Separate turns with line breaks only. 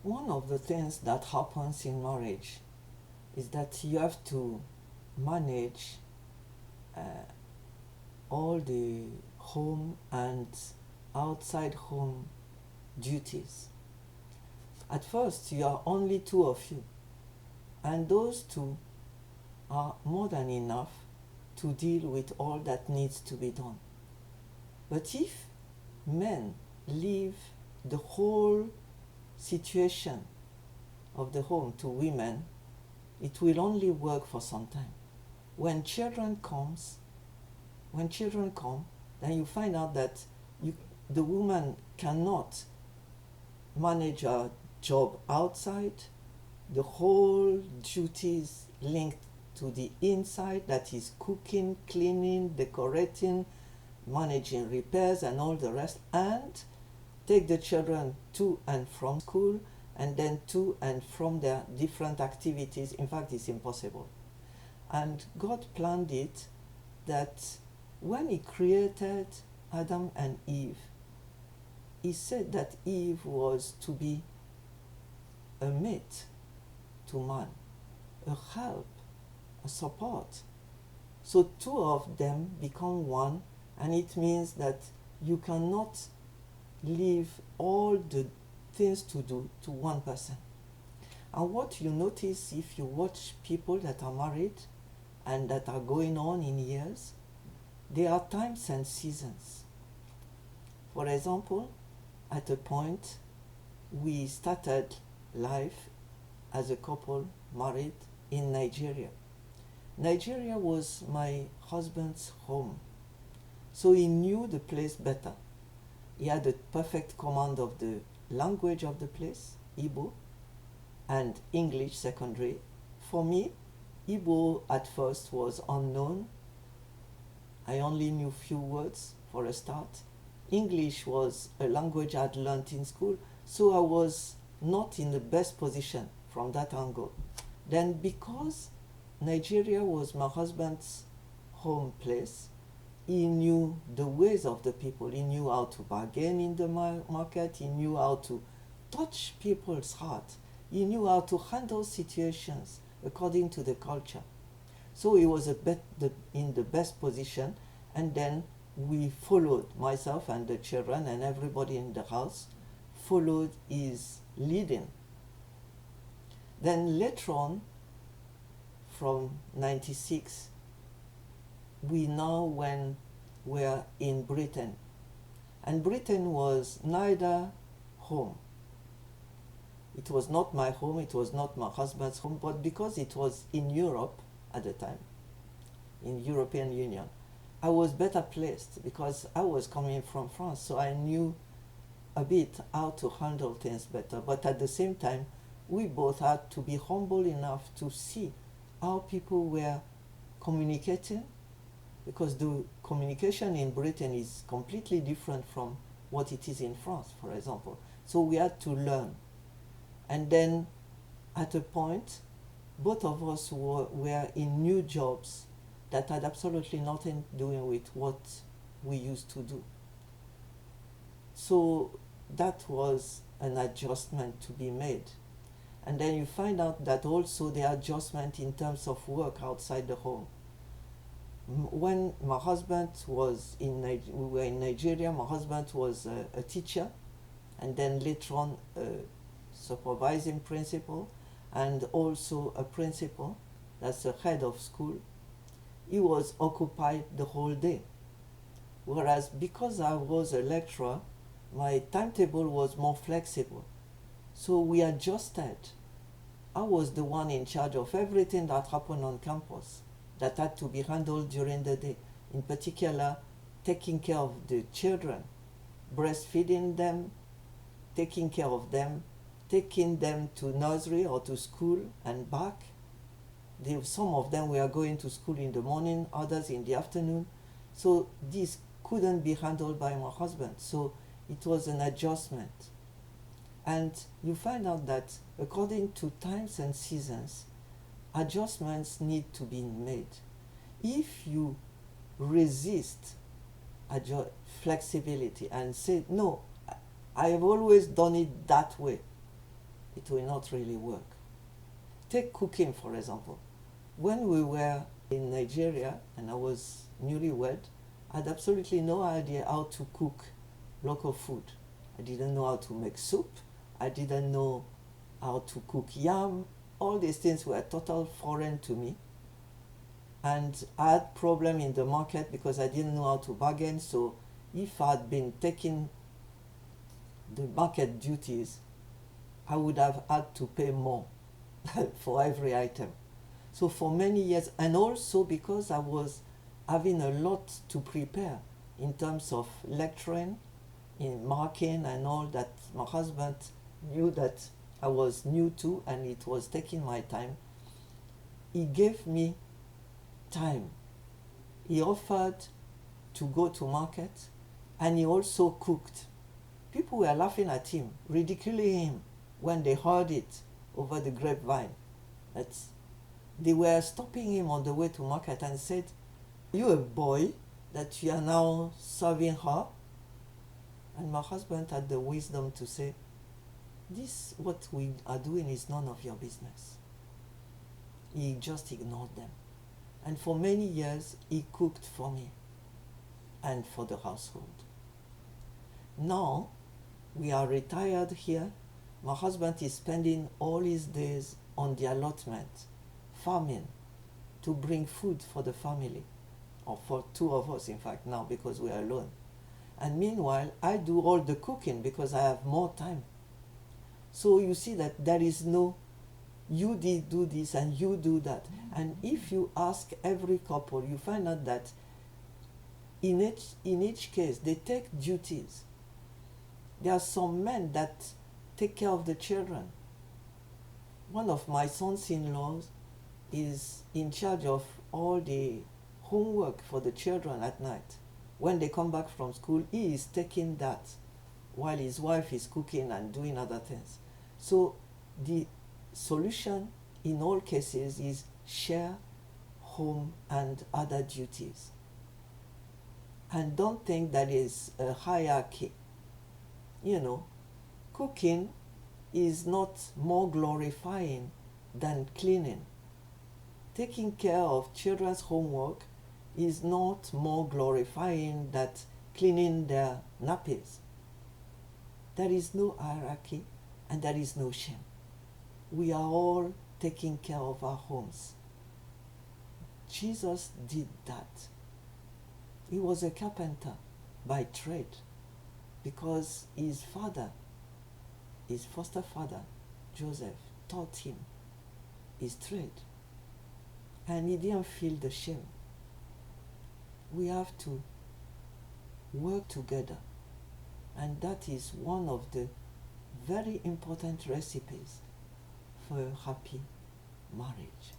One of the things that happens in marriage is that you have to manage uh, all the home and outside home duties. At first, you are only two of you, and those two are more than enough to deal with all that needs to be done. But if men leave the whole situation of the home to women, it will only work for some time. When children comes, when children come, then you find out that the woman cannot manage a job outside, the whole duties linked to the inside, that is cooking, cleaning, decorating, managing repairs and all the rest, and take the children to and from school and then to and from their different activities. In fact, it's impossible. And God planned it that when He created Adam and Eve, He said that Eve was to be a mate to man, a help, a support. So two of them become one, and it means that you cannot leave all the things to do to one person. And what you notice if you watch people that are married and that are going on in years, there are times and seasons. For example, at a point, we started life as a couple married in Nigeria. Nigeria was my husband's home, so he knew the place better. He had a perfect command of the language of the place, Igbo, and English secondary. For me, Igbo at first was unknown. I only knew few words for a start. English was a language I'd learned in school, so I was not in the best position from that angle. Then because Nigeria was my husband's home place, he knew the ways of the people. He knew how to bargain in the market. He knew how to touch people's heart. He knew how to handle situations according to the culture. So he was in the best position, and then we followed, myself and the children and everybody in the house followed his leading. Then later on, from 96, we now were in Britain. And Britain was neither home. It was not my home, it was not my husband's home, but because it was in Europe at the time, in European Union, I was better placed because I was coming from France, so I knew a bit how to handle things better. But at the same time, we both had to be humble enough to see how people were communicating, because the communication in Britain is completely different from what it is in France, for example. So we had to learn. And then at a point, both of us were in new jobs that had absolutely nothing doing with what we used to do. So that was an adjustment to be made. And then you find out that also the adjustment in terms of work outside the home. When my husband was we were in Nigeria, my husband was a teacher, and then later on a supervising principal, and also a principal, that's the head of school. He was occupied the whole day. Whereas because I was a lecturer, my timetable was more flexible. So we adjusted. I was the one in charge of everything that happened on campus that had to be handled during the day. In particular, taking care of the children, breastfeeding them, taking care of them, taking them to nursery or to school and back. Some of them were going to school in the morning, others in the afternoon. So this couldn't be handled by my husband. So it was an adjustment. And you find out that according to times and seasons, adjustments need to be made. If you resist flexibility and say, no, I have always done it that way, it will not really work. Take cooking, for example. When we were in Nigeria and I was newlywed, I had absolutely no idea how to cook local food. I didn't know how to make soup. I didn't know how to cook yam. All these things were total foreign to me. And I had problem in the market because I didn't know how to bargain. So if I had been taking the market duties, I would have had to pay more for every item. So for many years, and also because I was having a lot to prepare in terms of lecturing, in marking and all that, my husband knew that I was new to and it was taking my time. He gave me time. He offered to go to market and he also cooked. People were laughing at him, ridiculing him when they heard it over the grapevine. They were stopping him on the way to market and said, "You a boy that you are now serving her?" And my husband had the wisdom to say, "This, what we are doing is none of your business." He just ignored them. And for many years, he cooked for me and for the household. Now, we are retired here. My husband is spending all his days on the allotment, farming, to bring food for the family, or for two of us, in fact, now, because we are alone. And meanwhile, I do all the cooking because I have more time. So you see that there is no, you did do this and you do that. And if you ask every couple, you find out that in each case, they take duties. There are some men that take care of the children. One of my sons-in-laws is in charge of all the homework for the children at night. When they come back from school, he is taking that while his wife is cooking and doing other things. So the solution in all cases is share home and other duties. And don't think that is a hierarchy. You know, cooking is not more glorifying than cleaning. Taking care of children's homework is not more glorifying than cleaning their nappies. There is no hierarchy and there is no shame. We are all taking care of our homes. Jesus did that. He was a carpenter by trade because his father, his foster father, Joseph, taught him his trade. And he didn't feel the shame. We have to work together. And that is one of the very important recipes for a happy marriage.